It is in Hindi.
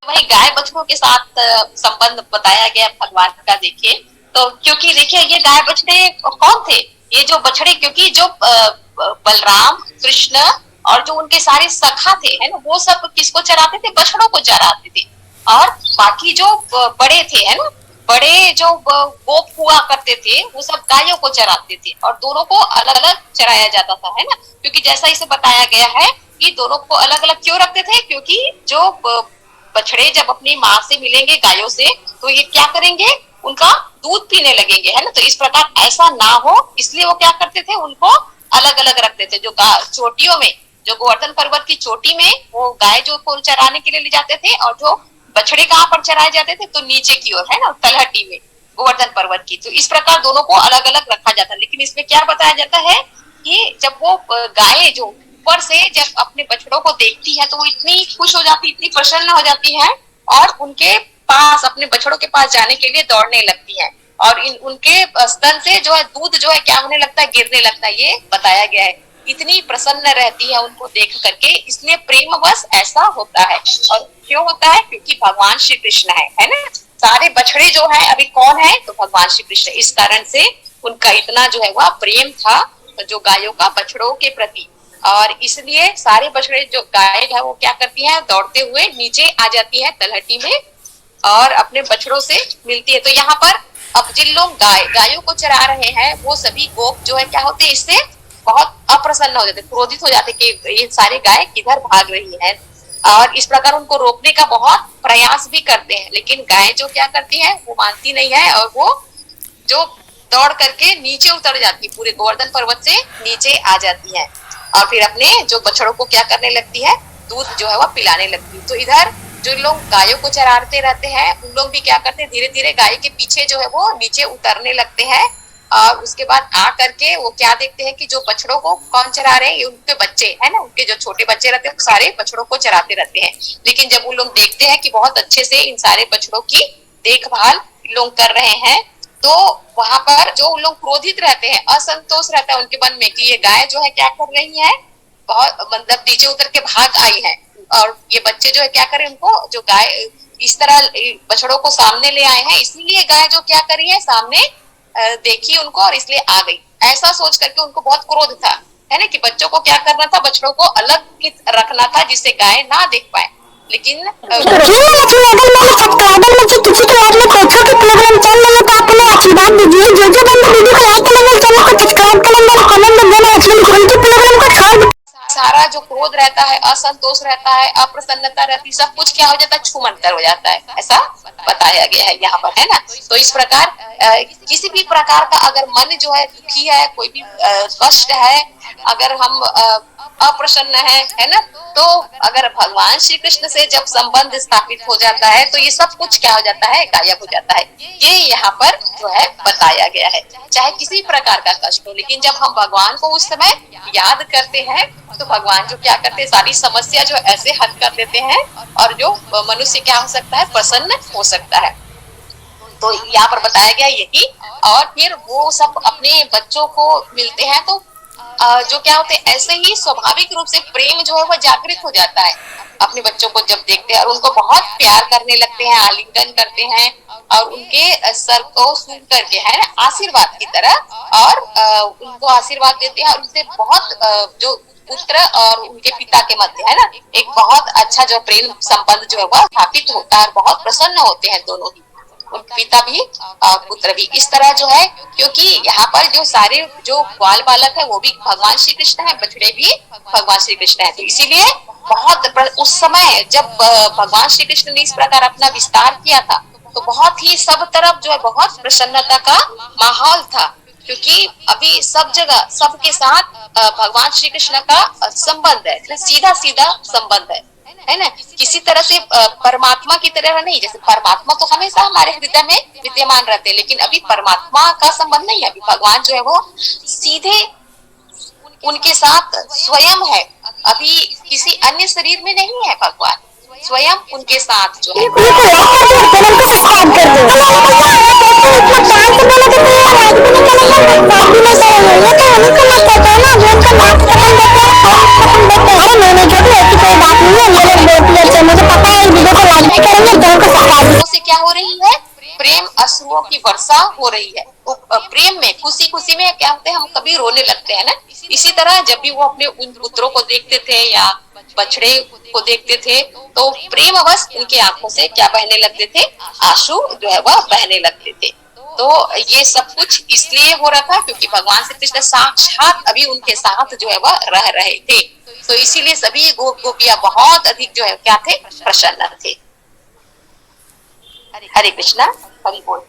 वही गाय बछड़ों के साथ संबंध बताया गया भगवान का। देखिए तो क्योंकि देखिए ये गाय बछड़े कौन थे, ये जो बछड़े, क्योंकि जो बलराम कृष्ण और जो उनके सारे सखा थे है ना, वो सब किसको चराते थे, बछड़ों को चराते थे। और बाकी जो बड़े थे है ना, बड़े जो गोप हुआ करते थे वो सब गायों को चराते थे, और दोनों को अलग अलग चराया जाता था है ना। क्योंकि जैसा इसे बताया गया है कि दोनों को अलग अलग क्यों रखते थे, क्योंकि जो बछड़े जब अपनी माँ से मिलेंगे गायों से तो ये क्या करेंगे, उनका दूध पीने लगेंगे है ना। तो इस प्रकार ऐसा ना हो इसलिए वो क्या करते थे, उनको अलग अलग रखते थे। जो चोटियों में, जो गोवर्धन पर्वत की चोटी में वो गाय जो को चराने के लिए ले जाते थे, और जो बछड़े कहाँ पर चराए जाते थे, तो नीचे की ओर है ना, तलहटी में गोवर्धन पर्वत की। तो इस प्रकार दोनों को अलग अलग रखा जाता है। लेकिन इसमें क्या बताया जाता है कि जब वो गाय जो ऊपर से जब अपने बछड़ों को देखती है तो वो इतनी खुश हो जाती, इतनी प्रसन्न हो जाती है, और उनके पास, अपने बछड़ों के पास जाने के लिए दौड़ने लगती है, और उनके स्तन से जो है दूध जो है क्या होने लगता है, गिरने लगता है। ये बताया गया है, इतनी प्रसन्न रहती है उनको देख करके, इसलिए प्रेम बस ऐसा होता है। और क्यों होता है, क्योंकि भगवान श्री कृष्ण है ना। सारे बछड़े जो है अभी कौन है, तो भगवान श्री कृष्ण। इस कारण से उनका इतना जो है वह प्रेम था जो गायों का बछड़ों के प्रति। और इसलिए सारे बछड़े जो गाय है वो क्या करती है, दौड़ते हुए नीचे आ जाती है तलहटी में और अपने बछड़ों से मिलती है। तो यहाँ पर अब जिन लोग गायों को चरा रहे हैं वो सभी गोप जो है क्या होते हैं, इससे बहुत अप्रसन्न हो जाते, क्रोधित हो जाते कि ये सारे गाय किधर भाग रही है, और इस प्रकार उनको रोकने का बहुत प्रयास भी करते हैं। लेकिन गाय जो क्या करती है, वो मानती नहीं है, और वो जो दौड़ करके नीचे उतर जाती है, पूरे गोवर्धन पर्वत से नीचे आ जाती है, और फिर अपने जो बछड़ों को क्या करने लगती है, दूध जो है वह पिलाने लगती है। तो इधर जो लोग गायों को चराते रहते हैं उन लोग भी क्या करते हैं, धीरे धीरे गाय के पीछे जो है वो नीचे उतरने लगते हैं, और उसके बाद आ करके वो क्या देखते हैं कि जो बछड़ों को कौन चरा रहे हैं, उनके बच्चे है ना, उनके जो छोटे बच्चे रहते हैं वो सारे बछड़ों को चराते रहते हैं। लेकिन जब वो लोग देखते हैं कि बहुत अच्छे से इन सारे बछड़ों की देखभाल लोग कर रहे हैं, तो वहां पर जो लोग क्रोधित रहते हैं, असंतोष रहता है उनके मन में कि ये गाय जो है क्या कर रही है, बहुत मतलब नीचे उतर के भाग आई है, और ये बच्चे जो है क्या करें, उनको जो गाय इस तरह बछड़ों को सामने ले आए हैं, इसीलिए गाय जो क्या करी है, सामने देखी उनको और इसलिए आ गई। ऐसा सोच करके उनको बहुत क्रोध था है ना, कि बच्चों को क्या करना था, बछड़ों को अलग रखना था जिससे गाय ना देख पाए। लेकिन सारा जो क्रोध रहता है, असंतोष रहता है, अप्रसन्नता रहती है, सब कुछ क्या हो जाता है, छूमंतर हो जाता है, ऐसा बताया गया है यहाँ पर है ना। तो इस प्रकार किसी भी प्रकार का अगर मन जो है दुखी है, कोई भी कष्ट है, अगर हम अप्रसन्न है ना, तो अगर भगवान श्री कृष्ण से जब संबंध स्थापित हो जाता है तो ये सब कुछ क्या हो जाता है, गायब हो जाता है। ये यहाँ पर जो है बताया गया है, चाहे किसी प्रकार का कष्ट हो, लेकिन जब हम भगवान को उस समय याद करते हैं तो भगवान जो क्या करते हैं, सारी समस्या जो ऐसे हल कर देते हैं, और जो मनुष्य क्या हो सकता है, प्रसन्न हो सकता है। तो यहाँ पर बताया गया यही। और फिर वो सब अपने बच्चों को मिलते हैं तो जो क्या होते हैं, ऐसे ही स्वाभाविक रूप से प्रेम जो है वह जागृत हो जाता है। अपने बच्चों को जब देखते हैं और उनको बहुत प्यार करने लगते हैं, आलिंगन करते हैं, और उनके सर को सूंघ करके है ना, आशीर्वाद की तरह, और उनको आशीर्वाद देते हैं, और उनसे बहुत जो पुत्र और उनके पिता के मध्य है ना, एक बहुत अच्छा जो प्रेम संबंध जो है वह स्थापित होता है, बहुत प्रसन्न होते हैं दोनों ही, पिता भी और पुत्र भी। इस तरह जो है, क्योंकि यहाँ पर जो सारे जो बाल बालक है वो भी भगवान श्री कृष्ण है, बछड़े भी भगवान श्री कृष्ण है। तो इसीलिए बहुत उस समय जब भगवान श्री कृष्ण ने इस प्रकार अपना विस्तार किया था तो बहुत ही सब तरफ जो है बहुत प्रसन्नता का माहौल था, क्योंकि अभी सब जगह सबके साथ भगवान श्री कृष्ण का संबंध है, सीधा सीधा संबंध है ना, किसी तरह से परमात्मा की तरह नहीं। जैसे परमात्मा तो हमेशा हमारे हृदय में विद्यमान रहते हैं, लेकिन अभी परमात्मा का संबंध नहीं है। अभी भगवान जो है वो सीधे उनके साथ स्वयं है, अभी किसी अन्य शरीर में नहीं है, भगवान स्वयं उनके साथ जो है। मुझे पता है वीडियो को लाइक करेंगे। वर्षा हो रही है, वो प्रेम में खुशी खुशी में क्या होते हैं, हम कभी रोने लगते हैं ना। इसी तरह जब भी वो अपने उन पुत्रों को देखते थे या बछड़े को देखते थे, तो प्रेमवश उनकी आंखों से क्या बहने लगते थे, आंसू जो है वह बहने लगते थे। तो ये सब कुछ इसलिए हो रहा था क्योंकि भगवान श्री कृष्ण साक्षात अभी उनके साथ जो है वह रह रहे थे। तो इसीलिए सभी गोपियां बहुत अधिक जो है क्या थे, प्रसन्न थे। हरे कृष्णा, हरि बोल।